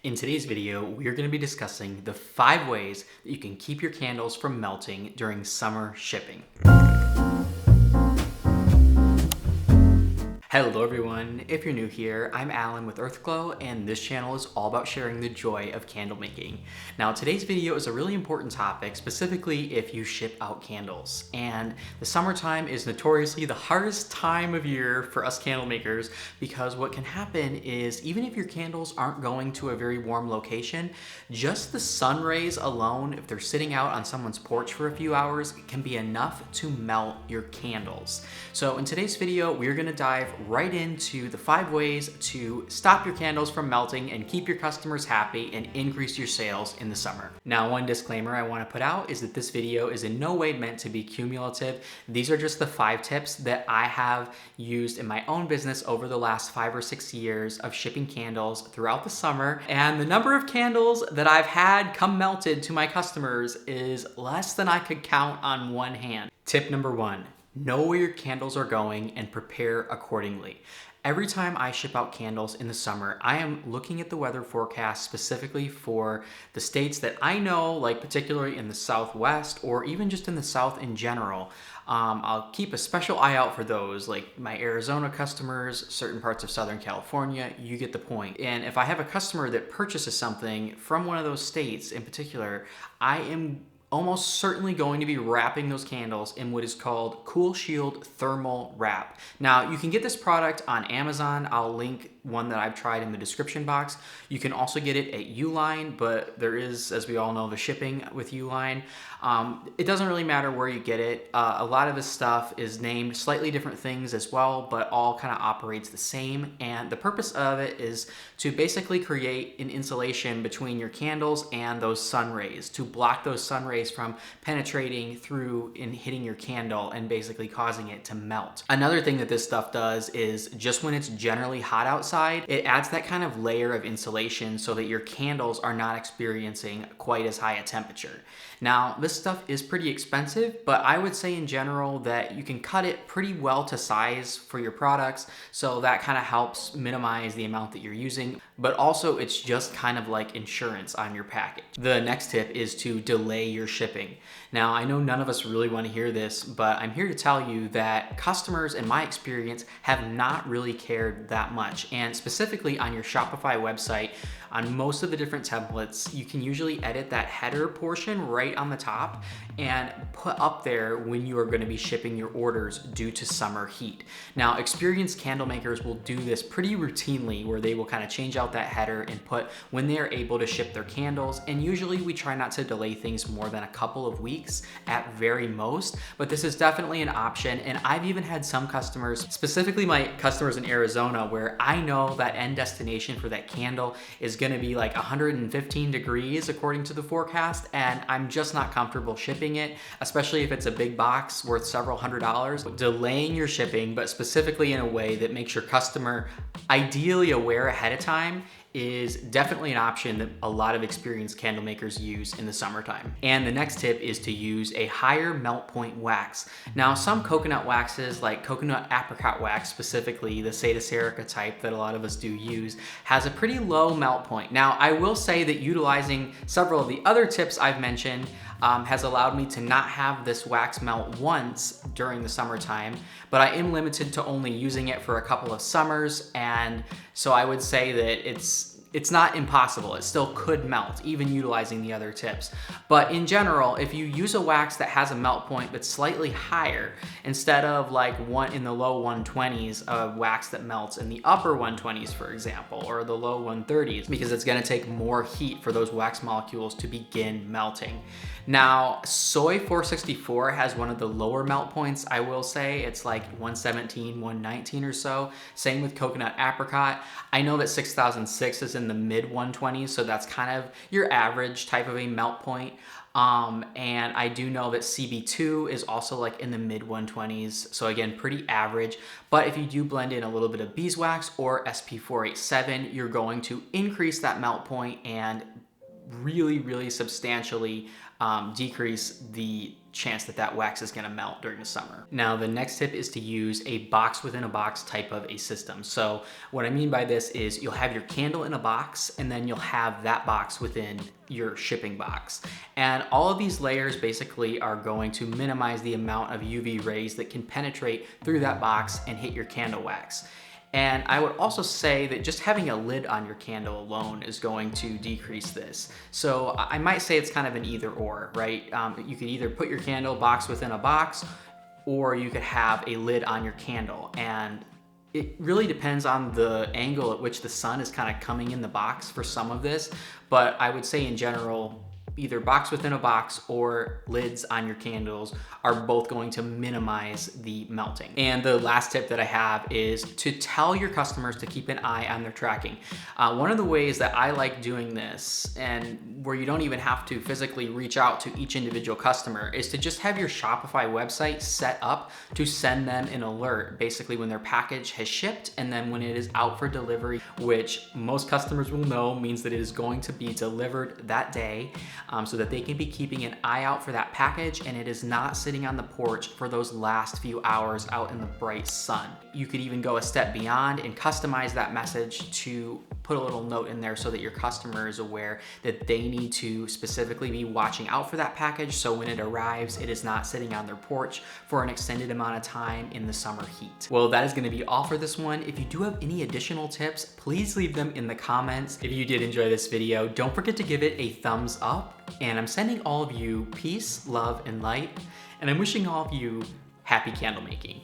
In today's video, we're going to be discussing the 5 ways that you can keep your candles from melting during summer shipping. Hello everyone, if you're new here, I'm Alan with earthglow, and this channel is all about sharing the joy of candle making. Now today's video is a really important topic, specifically if you ship out candles. And the summertime is notoriously the hardest time of year for us candle makers, because what can happen is even if your candles aren't going to a very warm location, just the sun rays alone, if they're sitting out on someone's porch for a few hours, can be enough to melt your candles. So in today's video, we're going to dive right into the 5 ways to stop your candles from melting and keep your customers happy and increase your sales in the summer. Now, one disclaimer I want to put out is that this video is in no way meant to be cumulative. These are just the 5 tips that I have used in my own business over the last 5 or 6 years of shipping candles throughout the summer. And the number of candles that I've had come melted to my customers is less than I could count on one hand. Tip number 1. Know where your candles are going and prepare accordingly. Every time I ship out candles in the summer, I am looking at the weather forecast specifically for the states that I know, like particularly in the Southwest or even just in the South in general. I'll keep a special eye out for those, like my Arizona customers, certain parts of Southern California, you get the point. And if I have a customer that purchases something from one of those states in particular, I am almost certainly going to be wrapping those candles in what is called Cool Shield thermal wrap. Now, you can get this product on Amazon. I'll link one that I've tried in the description box. You can also get it at Uline, but there is, as we all know, the shipping with Uline. It doesn't really matter where you get it. A lot of this stuff is named slightly different things as well, but all kind of operates the same. And the purpose of it is to basically create an insulation between your candles and those sun rays, to block those sun rays from penetrating through and hitting your candle and basically causing it to melt. Another thing that this stuff does is just when it's generally hot outside, it adds that kind of layer of insulation so that your candles are not experiencing quite as high a temperature. Now, this stuff is pretty expensive, but I would say in general that you can cut it pretty well to size for your products, so that kind of helps minimize the amount that you're using, but also it's just kind of like insurance on your package. The next tip is to delay your shipping. Now, I know none of us really want to hear this, but I'm here to tell you that customers, in my experience, have not really cared that much. And specifically on your Shopify website, on most of the different templates, you can usually edit that header portion right on the top and put up there when you are going to be shipping your orders due to summer heat. Now, experienced candle makers will do this pretty routinely, where they will kind of change out that header and put when they are able to ship their candles. And usually we try not to delay things more than a couple of weeks at very most, but this is definitely an option. And I've even had some customers, specifically my customers in Arizona, where I know that end destination for that candle is going to be like 115 degrees according to the forecast, and I'm just not comfortable shipping it, especially if it's a big box worth several $100s. Delaying your shipping, but specifically in a way that makes your customer ideally aware ahead of time, is definitely an option that a lot of experienced candle makers use in the summertime. And the next tip is to use a higher melt point wax. Now, some coconut waxes, like coconut apricot wax, specifically the Seda Serica type that a lot of us do use, has a pretty low melt point. Now, I will say that utilizing several of the other tips I've mentioned has allowed me to not have this wax melt once during the summertime, but I am limited to only using it for a couple of summers, and so I would say that it's not impossible. It still could melt, even utilizing the other tips. But in general, if you use a wax that has a melt point that's slightly higher, instead of like one in the low 120s, a wax that melts in the upper 120s, for example, or the low 130s, because it's gonna take more heat for those wax molecules to begin melting. Now, Soy 464 has one of the lower melt points, I will say. It's like 117, 119 or so. Same with Coconut Apricot. I know that 6006 is in the mid 120s, so that's kind of your average type of a melt point. And I do know that CB2 is also like in the mid 120s. So again, pretty average. But if you do blend in a little bit of beeswax or SP487, you're going to increase that melt point and really substantially decrease the chance that that wax is going to melt during the summer. Now, the next tip is to use a box within a box type of a system. So what I mean by this is you'll have your candle in a box, and then you'll have that box within your shipping box. And all of these layers basically are going to minimize the amount of UV rays that can penetrate through that box and hit your candle wax. And I would also say that just having a lid on your candle alone is going to decrease this. So I might say it's kind of an either or, right? You could either put your candle box within a box, or you could have a lid on your candle. And it really depends on the angle at which the sun is kind of coming in the box for some of this. But I would say in general, either box within a box or lids on your candles are both going to minimize the melting. And the last tip that I have is to tell your customers to keep an eye on their tracking. One of the ways that I like doing this, and where you don't even have to physically reach out to each individual customer, is to just have your Shopify website set up to send them an alert basically when their package has shipped, and then when it is out for delivery, which most customers will know means that it is going to be delivered that day. So that they can be keeping an eye out for that package, and it is not sitting on the porch for those last few hours out in the bright sun. You could even go a step beyond and customize that message to put a little note in there so that your customer is aware that they need to specifically be watching out for that package, so when it arrives, it is not sitting on their porch for an extended amount of time in the summer heat. Well, that is going to be all for this one. If you do have any additional tips, please leave them in the comments. If you did enjoy this video, don't forget to give it a thumbs up. And I'm sending all of you peace, love, and light. And I'm wishing all of you happy candle making.